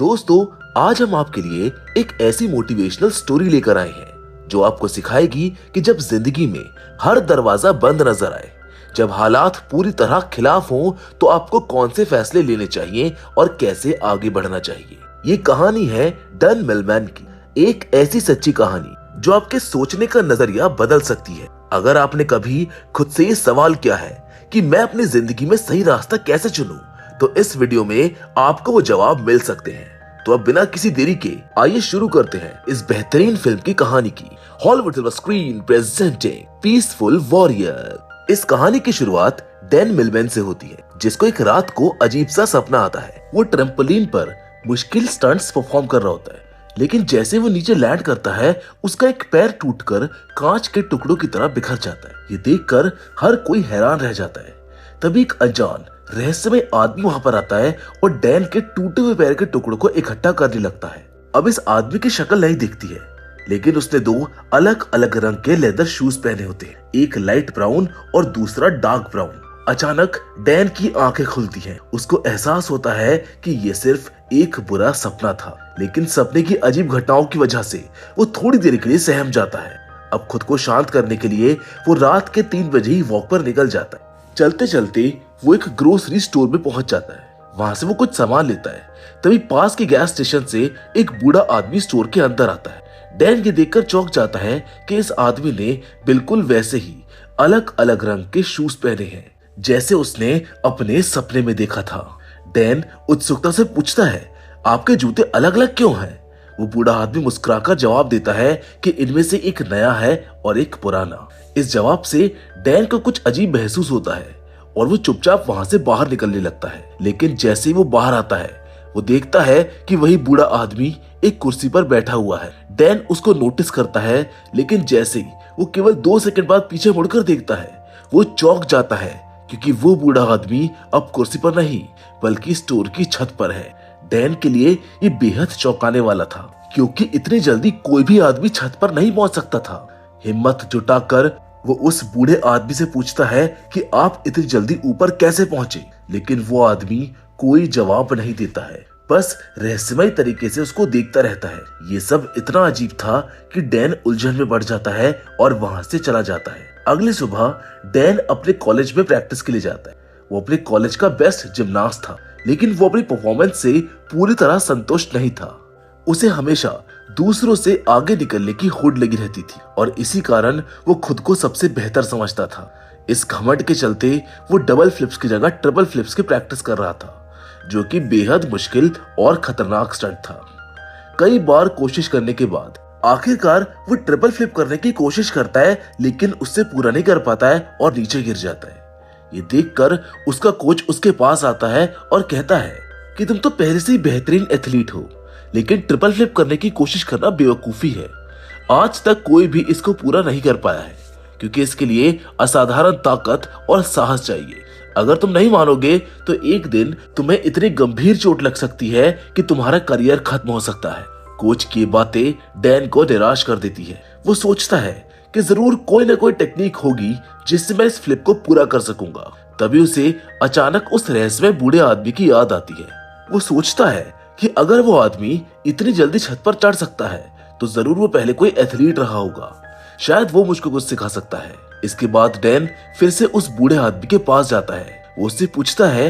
दोस्तों, आज हम आपके लिए एक ऐसी मोटिवेशनल स्टोरी लेकर आए हैं जो आपको सिखाएगी कि जब जिंदगी में हर दरवाजा बंद नजर आए, जब हालात पूरी तरह खिलाफ हों, तो आपको कौन से फैसले लेने चाहिए और कैसे आगे बढ़ना चाहिए। ये कहानी है डैन मिलमैन की, एक ऐसी सच्ची कहानी जो आपके सोचने का नजरिया बदल सकती है। अगर आपने कभी खुद से ये सवाल किया है कि मैं अपनी जिंदगी में सही रास्ता कैसे चुनूं, तो इस वीडियो में आपको वो जवाब मिल सकते हैं। तो अब बिना किसी देरी के आइए शुरू करते हैं इस बेहतरीन फिल्म की कहानी की। Hollywood silver screen presenting peaceful warrior. इस कहानी की शुरुआत डैन मिलमैन से होती है, जिसको एक रात को अजीब सा सपना आता है। वो ट्रैम्पोलिन पर मुश्किल स्टंट्स परफॉर्म कर रहा होता है, लेकिन जैसे वो नीचे लैंड करता है, उसका एक पैर टूटकर कांच के टुकड़ों की तरह बिखर जाता है। ये देखकर हर कोई हैरान रह जाता है। तभी एक अनजान रहस्यमय आदमी वहां पर आता है और डैन के टूटे हुए पैर के टुकड़ों को इकट्ठा करने लगता है। अब इस आदमी की शक्ल नहीं दिखती है, लेकिन उसने दो अलग अलग रंग के लेदर शूज पहने होते हैं, एक लाइट ब्राउन और दूसरा डार्क ब्राउन। अचानक डैन की आंखें खुलती हैं। उसको एहसास होता है कि ये सिर्फ एक बुरा सपना था, लेकिन सपने की अजीब घटनाओं की वजह से वो थोड़ी देर के लिए सहम जाता है। अब खुद को शांत करने के लिए वो रात के 3 बजे ही वॉक पर निकल जाता है। चलते चलते वो एक ग्रोसरी स्टोर में पहुंच जाता है। वहां से वो कुछ सामान लेता है। तभी पास के गैस स्टेशन से एक बूढ़ा आदमी स्टोर के अंदर आता है। डैन ये देखकर चौंक जाता है कि इस आदमी ने बिल्कुल वैसे ही अलग अलग रंग के शूज पहने हैं जैसे उसने अपने सपने में देखा था। डैन उत्सुकता से पूछता है, आपके जूते अलग अलग क्यों हैं? वो बूढ़ा आदमी मुस्कुराकर जवाब देता है कि इनमें से एक नया है और एक पुराना। इस जवाब से डैन को कुछ अजीब महसूस होता है और वो चुपचाप वहां से बाहर निकलने लगता है। लेकिन जैसे ही वो बाहर आता है, वो देखता है कि वही बूढ़ा आदमी एक कुर्सी पर बैठा हुआ है। डैन उसको नोटिस करता है, लेकिन जैसे ही वो केवल 2 सेकंड बाद पीछे मुड़कर देखता है, वो चौंक जाता है, क्योंकि वो बूढ़ा आदमी अब कुर्सी पर नहीं बल्कि स्टोर की छत पर है। डैन के लिए ये बेहद चौंकाने वाला था, क्योंकि इतनी जल्दी कोई भी आदमी छत पर नहीं पहुंच सकता था। हिम्मत जुटाकर वो उस बूढ़े आदमी से पूछता है कि आप इतनी जल्दी ऊपर कैसे पहुंचे, लेकिन वो आदमी कोई जवाब नहीं देता है, बस रहस्यमय तरीके से उसको देखता रहता है। ये सब इतना अजीब था कि डैन उलझन में पड़ जाता है और वहां से चला जाता है। अगली सुबह डैन अपने कॉलेज में प्रैक्टिस के लिए जाता है। वो अपने कॉलेज का बेस्ट जिमनास्ट था, लेकिन वो अपनी परफॉर्मेंस से पूरी तरह संतुष्ट नहीं था। उसे हमेशा दूसरों से आगे निकलने की होड़ लगी रहती थी और इसी कारण वो खुद को सबसे बेहतर समझता था। इस घमंड के चलते वो डबल फ्लिप्स की जगह ट्रिपल फ्लिप्स की प्रैक्टिस कर रहा था, जो कि बेहद मुश्किल और खतरनाक स्टंट था। कई बार कोशिश करने के बाद आखिरकार वो ट्रिपल फ्लिप करने की कोशिश करता है, लेकिन उससे पूरा नहीं कर पाता है और नीचे गिर जाता है। ये देखकर उसका कोच उसके पास आता है और कहता है कि तुम तो पहले से ही बेहतरीन एथलीट हो, लेकिन ट्रिपल फ्लिप करने की कोशिश करना बेवकूफी है। आज तक कोई भी इसको पूरा नहीं कर पाया है, क्योंकि इसके लिए असाधारण ताकत और साहस चाहिए। अगर तुम नहीं मानोगे तो एक दिन तुम्हें इतनी गंभीर चोट लग सकती है कि तुम्हारा करियर खत्म हो सकता है। कोच की बातें डैन को निराश कर देती है। वो सोचता है कि जरूर कोई ना कोई टेक्निक होगी जिससे मैं इस फ्लिप को पूरा कर सकूंगा। तभी उसे अचानक उस रहस्यमय बूढ़े आदमी की याद आती है। वो सोचता है कि अगर वो आदमी इतनी जल्दी छत पर चढ़ सकता है, तो जरूर वो पहले कोई एथलीट रहा होगा। शायद वो मुझको कुछ सिखा सकता है। इसके बाद डैन फिर से उस बूढ़े आदमी के पास जाता है। वो उससे पूछता है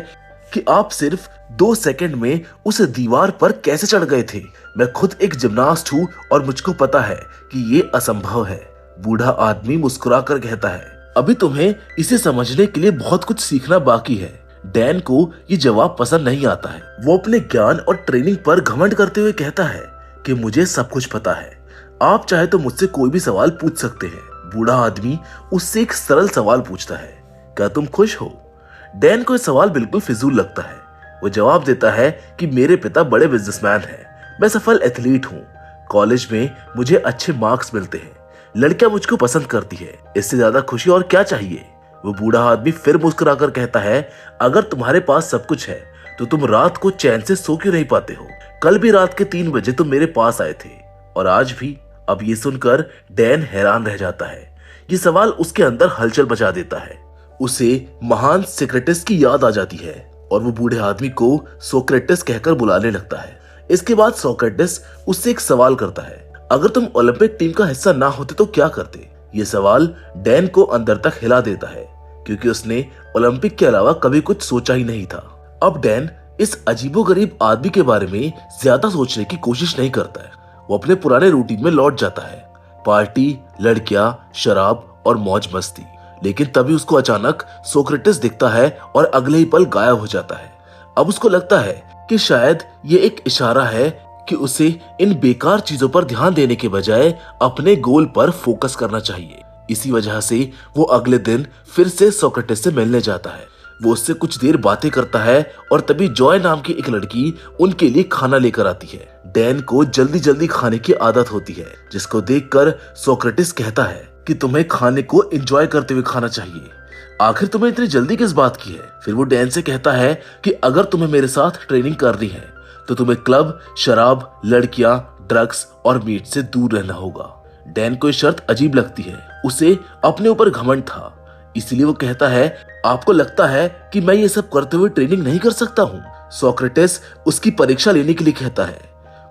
कि आप सिर्फ 2 सेकंड में उस दीवार पर कैसे चढ़ गए थे? मैं खुद एक जिमनास्ट हूँ और मुझको पता है कि ये असंभव है। बूढ़ा आदमी मुस्कुराकर कहता है, अभी तुम्हें इसे समझने के लिए बहुत कुछ सीखना बाकी है। डैन को ये जवाब पसंद नहीं आता है। वो अपने ज्ञान और ट्रेनिंग पर घमंड करते हुए कहता है कि मुझे सब कुछ पता है, आप चाहे तो मुझसे कोई भी सवाल पूछ सकते हैं। बूढ़ा आदमी उससे एक सरल सवाल पूछता है, क्या तुम खुश हो? डैन को यह सवाल बिल्कुल फिजूल लगता है। वो जवाब देता है कि मेरे पिता बड़े बिजनेसमैन हैं, मैं सफल एथलीट हूँ, कॉलेज में मुझे अच्छे मार्क्स मिलते हैं, लड़कियां मुझको पसंद करती है, इससे ज्यादा खुशी और क्या चाहिए? वो बूढ़ा आदमी फिर मुस्कुराकर कहता है, अगर तुम्हारे पास सब कुछ है तो तुम रात को चैन से सो क्यों नहीं पाते हो? कल भी रात के 3 बजे तुम मेरे पास आए थे और आज भी। अब ये सुनकर डैन हैरान रह जाता है। ये सवाल उसके अंदर हलचल मचा देता है। उसे महान सोक्रेटिस की याद आ जाती है और वो बूढ़े आदमी को सोक्रेटिस कहकर बुलाने लगता है। इसके बाद सोक्रेटिस उससे एक सवाल करता है, अगर तुम ओलंपिक टीम का हिस्सा ना होते तो क्या करते? ये सवाल डैन को अंदर तक हिला देता है, क्योंकि उसने ओलंपिक के अलावा कभी कुछ सोचा ही नहीं था। अब डैन इस अजीबोगरीब आदमी के बारे में ज्यादा सोचने की कोशिश नहीं करता है। वो अपने पुराने रूटीन में लौट जाता है, पार्टी, लड़कियां, शराब और मौज मस्ती। लेकिन तभी उसको अचानक सोक्रेटिस दिखता है और अगले ही पल गायब हो जाता है। अब उसको लगता है कि शायद ये एक इशारा है कि उसे इन बेकार चीजों पर ध्यान देने के बजाय अपने गोल पर फोकस करना चाहिए। इसी वजह से वो अगले दिन फिर से सोक्रेटिस से मिलने जाता है। वो उससे कुछ देर बातें करता है और तभी जॉय नाम की एक लड़की उनके लिए खाना लेकर आती है। डैन को जल्दी जल्दी खाने की आदत होती है, जिसको देखकर सोक्रेटिस कहता है कि तुम्हें खाने को एंजॉय करते हुए खाना चाहिए। आखिर तुम्हें इतनी जल्दी किस बात की है? फिर वो डैन से कहता है कि अगर तुम्हें मेरे साथ ट्रेनिंग करनी है तो तुम्हें क्लब, शराब, लड़कियां, ड्रग्स और मीट से दूर रहना होगा। डैन को ये शर्त अजीब लगती है। उसे अपने ऊपर घमंड था, इसलिए वो कहता है, आपको लगता है कि मैं ये सब करते हुए ट्रेनिंग नहीं कर सकता हूँ? सोक्रेटिस उसकी परीक्षा लेने के लिए कहता है।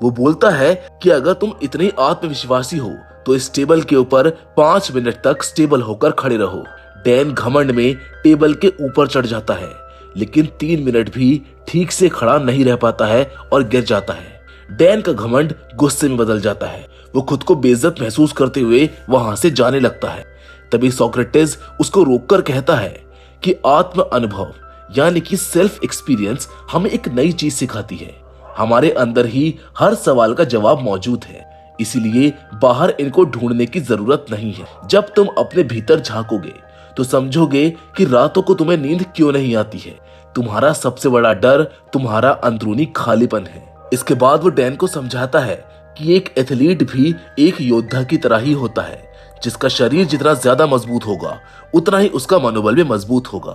वो बोलता है कि अगर तुम इतने आत्मविश्वासी हो तो इस टेबल के ऊपर 5 मिनट तक स्टेबल होकर खड़े रहो। डैन घमंड में टेबल के ऊपर चढ़ जाता है, लेकिन 3 मिनट भी ठीक से खड़ा नहीं रह पाता है और गिर जाता है। डैन का घमंड गुस्से में बदल जाता है। वो खुद को बेइज्जत महसूस करते हुए वहां से जाने लगता है। तभी सोक्रेटिस उसको रोककर कहता है कि आत्म अनुभव यानी कि सेल्फ एक्सपीरियंस हमें एक नई चीज सिखाती है। हमारे अंदर ही हर सवाल का जवाब मौजूद है, इसीलिए बाहर इनको ढूंढने की जरूरत नहीं है। जब तुम अपने भीतर झांकोगे तो समझोगे कि रातों को तुम्हें नींद क्यों नहीं आती है। तुम्हारा सबसे बड़ा डर तुम्हारा अंदरूनी खालीपन है। इसके बाद वो डैन को समझाता है कि एक एथलीट भी एक योद्धा की तरह ही होता है। जिसका शरीर जितना ज्यादा मजबूत होगा उतना ही उसका मनोबल भी मजबूत होगा।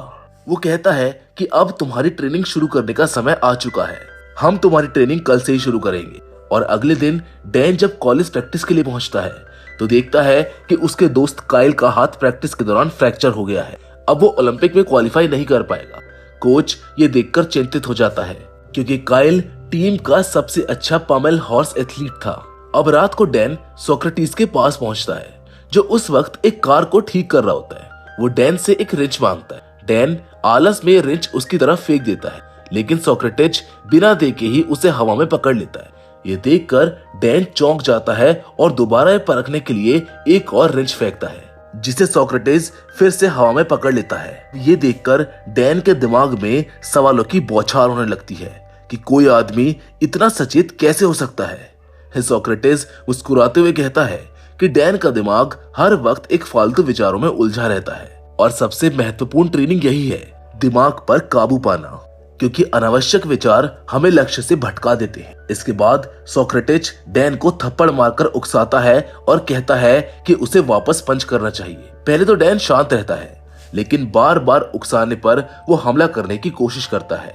वो कहता है कि अब तुम्हारी ट्रेनिंग शुरू करने का समय आ चुका है। हम तुम्हारी ट्रेनिंग कल से ही शुरू करेंगे। और अगले दिन डैन जब कॉलेज प्रैक्टिस के लिए पहुंचता है तो देखता है कि उसके दोस्त काइल का हाथ प्रैक्टिस के दौरान फ्रैक्चर हो गया है। अब वो ओलंपिक में क्वालिफाई नहीं कर पाएगा। कोच ये देखकर चिंतित हो जाता है, क्योंकि काइल टीम का सबसे अच्छा पामेल हॉर्स एथलीट था। अब रात को डैन सोक्रेटिस के पास पहुंचता है, जो उस वक्त एक कार को ठीक कर रहा होता है। वो डैन से एक रिंच मांगता है। डैन आलस में रिंच उसकी तरफ फेंक देता है, लेकिन सोक्रेटिस बिना देखे ही उसे हवा में पकड़ लेता है। ये देखकर डैन चौंक जाता है और दोबारा ये परखने के लिए एक और रिंच फेंकता है, जिसे सोक्रेटिस फिर से हवा में पकड़ लेता है। ये देखकर डैन के दिमाग में सवालों की बौछार होने लगती है कि कोई आदमी इतना सचेत कैसे हो सकता है। सोक्रेटिस मुस्कुराते हुए कहता है कि डैन का दिमाग हर वक्त एक फालतू विचारों में उलझा रहता है और सबसे महत्वपूर्ण ट्रेनिंग यही है, दिमाग पर काबू पाना, क्योंकि अनावश्यक विचार हमें लक्ष्य से भटका देते हैं। इसके बाद सोक्रेटिस डैन को थप्पड़ मारकर उकसाता है और कहता है कि उसे वापस पंच करना चाहिए। पहले तो डैन शांत रहता है, लेकिन बार बार उकसाने पर वो हमला करने की कोशिश करता है।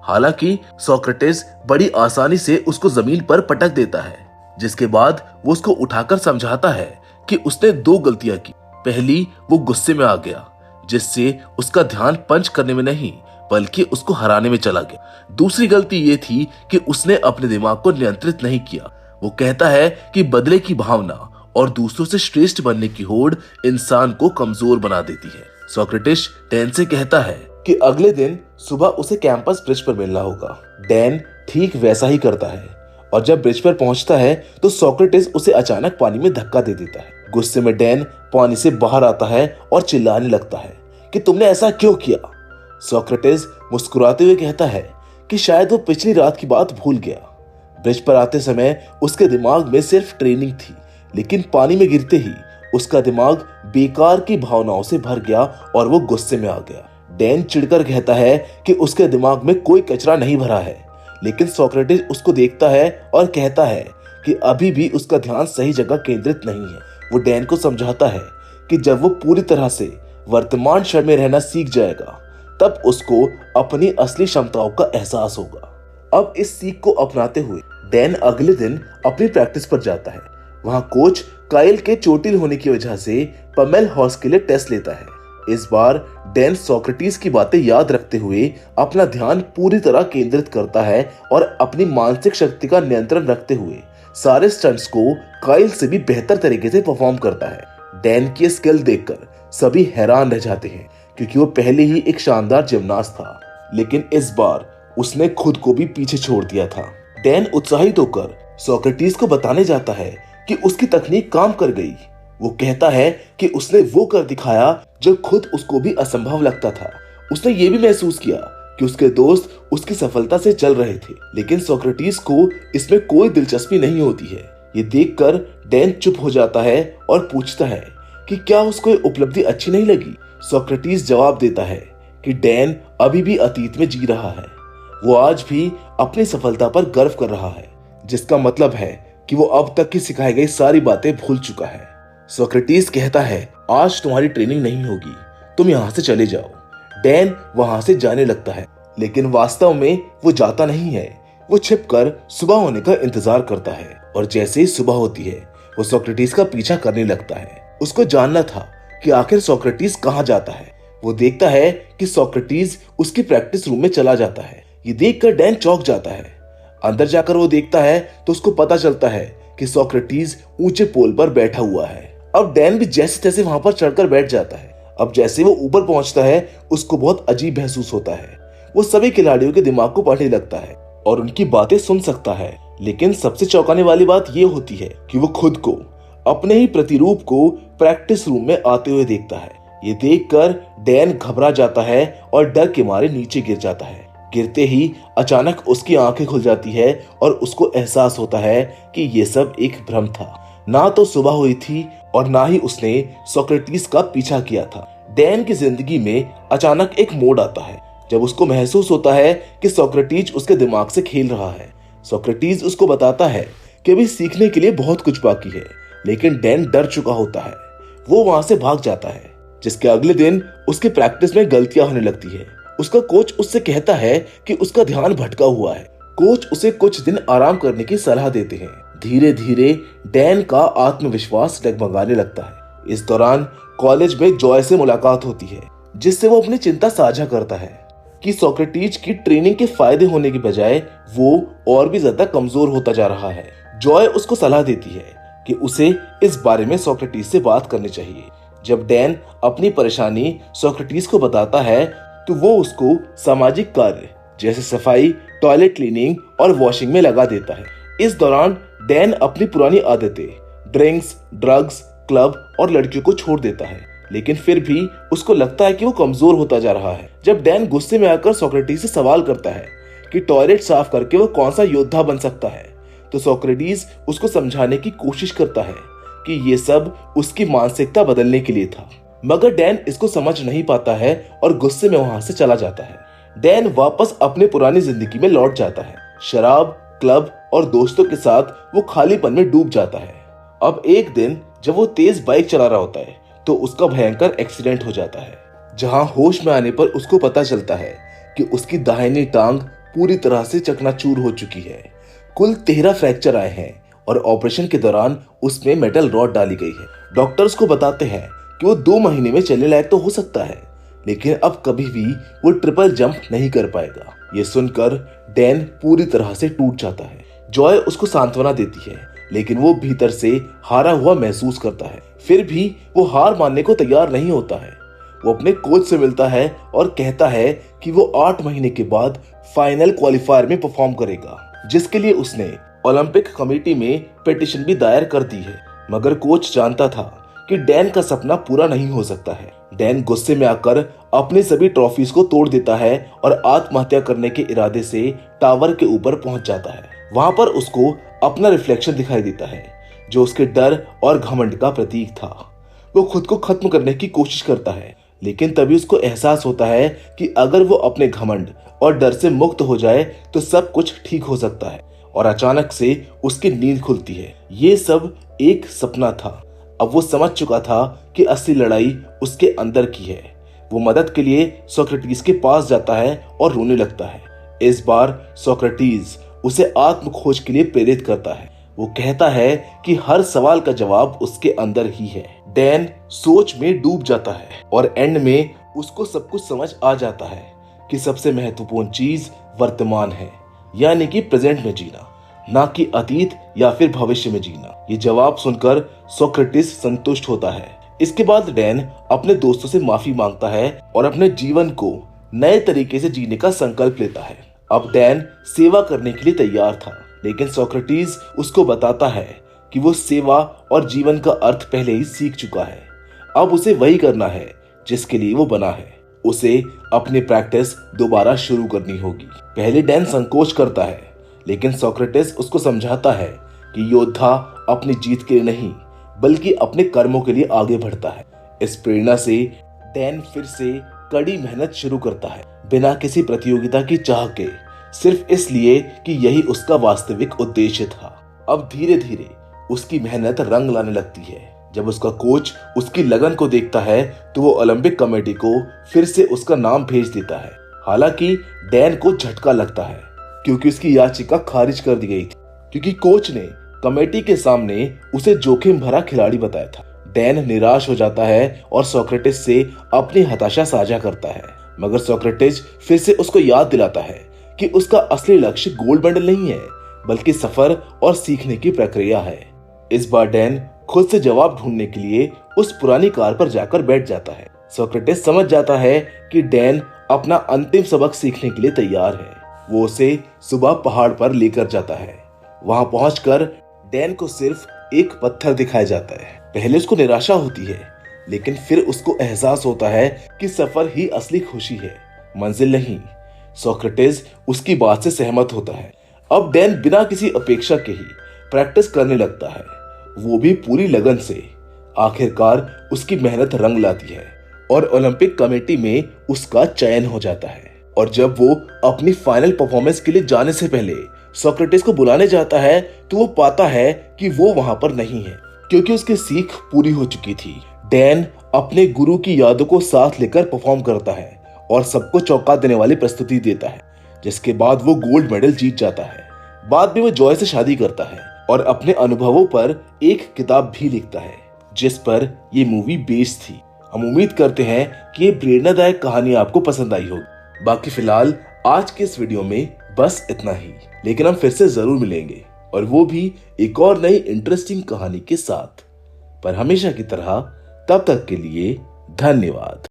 हालांकि सोक्रेटिस बड़ी आसानी से उसको जमीन पर पटक देता है, जिसके बाद वो उसको उठाकर समझाता है कि उसने 2 गलतियां की। पहली, वो गुस्से में आ गया, जिससे उसका ध्यान पंच करने में नहीं बल्कि उसको हराने में चला गया। दूसरी गलती ये थी कि उसने अपने दिमाग को नियंत्रित नहीं किया। वो कहता है कि बदले की भावना और दूसरों से श्रेष्ठ बनने की होड़ इंसान को कमजोर बना देती है। सोक्रेटिस डैन से कहता है कि अगले दिन सुबह उसे कैंपस ब्रिज पर मिलना होगा। डैन ठीक वैसा ही करता है और जब ब्रिज पर पहुंचता है तो सोक्रेटिस उसे अचानक पानी में धक्का दे देता है। गुस्से में डैन पानी से बाहर आता है और चिल्लाने लगता है कि तुमने ऐसा क्यों किया। सोक्रेटिस मुस्कुराते हुए कहता है कि शायद वो पिछली रात की बात भूल गया। ब्रिज पर आते समय उसके दिमाग में सिर्फ ट्रेनिंग थी, लेकिन पानी में गिरते ही उसका दिमाग बेकार की भावनाओं से भर गया और वो गुस्से में आ गया। डैन चिढ़कर कहता है कि उसके दिमाग में कोई कचरा नहीं भरा है, लेकिन सोक्रेटिस उसको देखता है और कहता है कि अभी भी उसका ध्यान सही जगह केंद्रित नहीं है। वो डैन को समझाता है कि जब वो पूरी तरह से वर्तमान क्षण में रहना सीख जाएगा तब उसको अपनी असली क्षमताओं का एहसास होगा। अब इस सीख को अपनाते हुए डैन अगले दिन अपनी प्रैक्टिस पर जाता है। वहां कोच काइल के चोटिल होने की वजह से पामेल हॉर्स के लिए टेस्ट लेता है। इस बार डैन सोक्रेटिस की बातें याद रखते हुए अपना ध्यान पूरी तरह केंद्रित करता है और अपनी मानसिक शक्ति का नियंत्रण रखते हुए सारे स्टंट्स को काइल से भी बेहतर तरीके से परफॉर्म करता है। डैन की स्किल देखकर सभी हैरान रह जाते हैं क्योंकि वो पहले ही एक शानदार जिमनास्ट था, लेकिन इस बार उसने खुद को भी पीछे छोड़ दिया था। डैन उत्साहित होकर सोक्रेटिस को बताने जाता है कि उसकी तकनीक काम कर गई। वो कहता है कि उसने वो कर दिखाया जो खुद उसको भी असंभव लगता था। उसने ये भी महसूस किया कि उसके दोस्त उसकी सफलता से जल रहे थे, लेकिन सोक्रेटिस को इसमें कोई दिलचस्पी नहीं होती है। ये देखकर डैन चुप हो जाता है और पूछता है कि क्या उसको ये उपलब्धि अच्छी नहीं लगी। सोक्रेटिस जवाब देता है कि डैन अभी भी अतीत में जी रहा है। वो आज भी अपनी सफलता पर गर्व कर रहा है, जिसका मतलब है कि वो अब तक की सिखाई गई सारी बातें भूल चुका है। सोक्रेटिस कहता है, आज तुम्हारी ट्रेनिंग नहीं होगी, तुम यहाँ से चले जाओ। डैन वहां से जाने लगता है, लेकिन वास्तव में वो जाता नहीं है। वो छिपकर सुबह होने का इंतजार करता है और जैसे ही सुबह होती है वो सोक्रेटिस का पीछा करने लगता है। उसको जानना था कि आखिर सोक्रेटिस कहाँ जाता है। वो देखता है कि सोक्रेटिस उसकी प्रैक्टिस रूम में चला जाता है। ये देखकर डैन चौंक जाता है। अंदर जाकर वो देखता है तो उसको पता चलता है कि सोक्रेटिस ऊंचे पोल पर बैठा हुआ है। अब डैन भी जैसे तैसे वहां पर चढ़कर बैठ जाता है। अब जैसे वो ऊपर पहुंचता है उसको बहुत अजीब महसूस होता है। वो सभी खिलाड़ियों के दिमाग को पढ़ने लगता है और उनकी बातें सुन सकता है, लेकिन सबसे चौंकाने वाली बात ये होती है कि वो खुद को अपने ही प्रतिरूप को प्रैक्टिस रूम में आते हुए देखता है। ये देखकर डैन घबरा जाता है और डर के मारे नीचे गिर जाता है। गिरते ही अचानक उसकी आंखें खुल जाती है और उसको एहसास होता है कि ये सब एक भ्रम था। ना तो सुबह हुई थी और ना ही उसने सोक्रेटिस का पीछा किया था। डैन की जिंदगी में अचानक एक मोड़ आता है जब उसको महसूस होता है कि सोक्रेटिस उसके दिमाग से खेल रहा है। सोक्रेटिस उसको बताता है कि अभी सीखने के लिए बहुत कुछ बाकी है, लेकिन डैन डर चुका होता है। वो वहां से भाग जाता है, जिसके अगले दिन उसके प्रैक्टिस में गलतियां होने लगती है। उसका कोच उससे कहता है कि उसका ध्यान भटका हुआ है। कोच उसे कुछ दिन आराम करने की सलाह देते हैं। धीरे धीरे डैन का आत्मविश्वास डगमगाने लगता है। इस दौरान कॉलेज में जॉय से मुलाकात होती है, जिससे वो अपनी चिंता साझा करता है कि सोक्रेटिस की ट्रेनिंग के फायदे होने की बजाय वो और भी ज्यादा कमजोर होता जा रहा है। जॉय उसको सलाह देती है कि उसे इस बारे में सोक्रेटिस से बात करनी चाहिए। जब डैन अपनी परेशानी सोक्रेटिस को बताता है तो वो उसको सामाजिक कार्य जैसे सफाई, टॉयलेट क्लीनिंग और वॉशिंग में लगा देता है। इस दौरान डैन अपनी पुरानी आदतें, ड्रिंक्स, ड्रग्स, क्लब और लड़कियों को छोड़ देता है, लेकिन फिर भी उसको लगता है कि वो कमजोर होता जा रहा है। जब डैन गुस्से में आकर सोक्रेटिस से सवाल करता है कि टॉयलेट साफ करके वो कौन सा योद्धा बन सकता है, तो सोक्रेटिस उसको समझाने की कोशिश करता है कि ये सब उसकी मानसिकता बदलने के लिए था, मगर डैन इसको समझ नहीं पाता है और गुस्से में वहां से चला जाता है। डैन वापस अपने पुरानी जिंदगी में लौट जाता है। शराब, क्लब और दोस्तों के साथ वो खालीपन में डूब जाता है। अब एक दिन जब वो तेज बाइक चला रहा होता है तो उसका भयंकर एक्सीडेंट हो जाता है, जहां होश में आने पर उसको पता चलता है कि उसकी दाहिनी टांग पूरी तरह से चकनाचूर हो चुकी है। कुल 13 फ्रैक्चर आए हैं और ऑपरेशन के दौरान उसमें मेटल रॉड डाली गई है। डॉक्टर्स को बताते हैं कि वो 2 महीने में चलने लायक तो हो सकता है, लेकिन अब कभी भी वो ट्रिपल जंप नहीं कर पाएगा। ये सुनकर डैन पूरी तरह से टूट जाता है। जॉय उसको सांत्वना देती है, लेकिन वो भीतर से हारा हुआ महसूस करता है। फिर भी वो हार मानने को तैयार नहीं होता है। वो अपने कोच से मिलता है और कहता है कि वो 8 महीने के बाद फाइनल क्वालिफायर में परफॉर्म करेगा, जिसके लिए उसने ओलंपिक कमेटी में पिटीशन भी दायर कर दी है। मगर कोच जानता था कि डैन का सपना पूरा नहीं हो सकता है। डैन गुस्से में आकर अपने सभी ट्रॉफीज को तोड़ देता है और आत्महत्या करने के इरादे से टावर के ऊपर पहुंच जाता है। वहां पर उसको अपना रिफ्लेक्शन दिखाई देता है, जो उसके डर और घमंड का प्रतीक था। वो खुद को खत्म करने की कोशिश करता है, लेकिन तभी उसको एहसास होता है कि अगर वो अपने घमंड और डर से मुक्त हो जाए तो सब कुछ ठीक हो सकता है। और अचानक से उसकी नींद खुलती है। ये सब एक सपना था। अब वो समझ चुका था कि असली लड़ाई उसके अंदर की है। वो मदद के लिए सोक्रेटिस के पास जाता है और रोने लगता है। इस बार सोक्रेटिस उसे आत्म खोज के लिए प्रेरित करता है। वो कहता है कि हर सवाल का जवाब उसके अंदर ही है। डैन सोच में डूब जाता है और एंड में उसको सब कुछ समझ आ जाता है कि सबसे महत्वपूर्ण चीज वर्तमान है, यानी कि प्रेजेंट में जीना, ना कि अतीत या फिर भविष्य में जीना। ये जवाब सुनकर सोक्रेटिस संतुष्ट होता है। इसके बाद डैन अपने दोस्तों से माफी मांगता है और अपने जीवन को नए तरीके से जीने का संकल्प लेता है। अब डैन सेवा करने के लिए तैयार था, लेकिन सोक्रेटिस उसको बताता है कि वो सेवा और जीवन का अर्थ पहले ही सीख चुका है। अब उसे वही करना है जिसके लिए वो बना है। उसे अपनी प्रैक्टिस दोबारा शुरू करनी होगी। पहले डैन संकोच करता है, लेकिन सोक्रेटिस उसको समझाता है कि योद्धा अपनी जीत के लिए नहीं बल्कि अपने कर्मों के लिए आगे बढ़ता है। इस प्रेरणा से डैन फिर से कड़ी मेहनत शुरू करता है, बिना किसी प्रतियोगिता की चाह के, सिर्फ इसलिए कि यही उसका वास्तविक उद्देश्य था। अब धीरे धीरे उसकी मेहनत रंग लाने लगती है। जब उसका कोच उसकी लगन को देखता है तो वो ओलंपिक कमेटी को फिर से उसका नाम भेज देता है। हालांकि डैन को झटका लगता है क्योंकि उसकी याचिका खारिज कर दी गई थी, क्योंकि कोच ने कमेटी के सामने उसे जोखिम भरा खिलाड़ी बताया था। डैन निराश हो जाता है और सोक्रेटिस से अपनी हताशा साझा करता है, मगर सोक्रेटिस फिर से उसको याद दिलाता है कि उसका असली लक्ष्य गोल्ड मेडल नहीं है बल्कि सफर और सीखने की प्रक्रिया है। इस बार डैन खुद से जवाब ढूंढने के लिए उस पुरानी कार पर जाकर बैठ जाता है। सोक्रेटिस समझ जाता है कि डैन अपना अंतिम सबक सीखने के लिए तैयार है। वो उसे सुबह पहाड़ पर लेकर जाता है। वहां पहुंचकर डैन को सिर्फ एक पत्थर दिखाया जाता है। पहले उसको निराशा होती है, लेकिन फिर उसको एहसास होता है कि सफर ही असली खुशी है, मंजिल नहीं। सोक्रेटिस उसकी बात से सहमत होता है। अब डैन बिना किसी अपेक्षा के ही प्रैक्टिस करने लगता है, वो भी पूरी लगन से। आखिरकार उसकी मेहनत रंग लाती है और ओलंपिक कमेटी में उसका चयन हो जाता है। और जब वो अपनी फाइनल परफॉर्मेंस के लिए जाने से पहले सोक्रेटिस को बुलाने जाता है तो वो पाता है कि वो वहां पर नहीं है, क्योंकि उसकी सीख पूरी हो चुकी थी। डैन अपने गुरु की यादों को साथ लेकर परफॉर्म करता है और सबको चौंका देने वाली प्रस्तुति देता है, जिसके बाद वो गोल्ड मेडल जीत जाता है। बाद में वो जॉय से शादी करता है और अपने अनुभवों पर एक किताब भी लिखता है, जिस पर ये मूवी बेस्ड थी। हम उम्मीद करते हैं कि ये प्रेरणादायक कहानी आपको पसंद आई होगी। बाकी फिलहाल आज के इस वीडियो में बस इतना ही, लेकिन हम फिर से जरूर मिलेंगे, और वो भी एक और नई इंटरेस्टिंग कहानी के साथ। पर हमेशा की तरह तब तक के लिए धन्यवाद।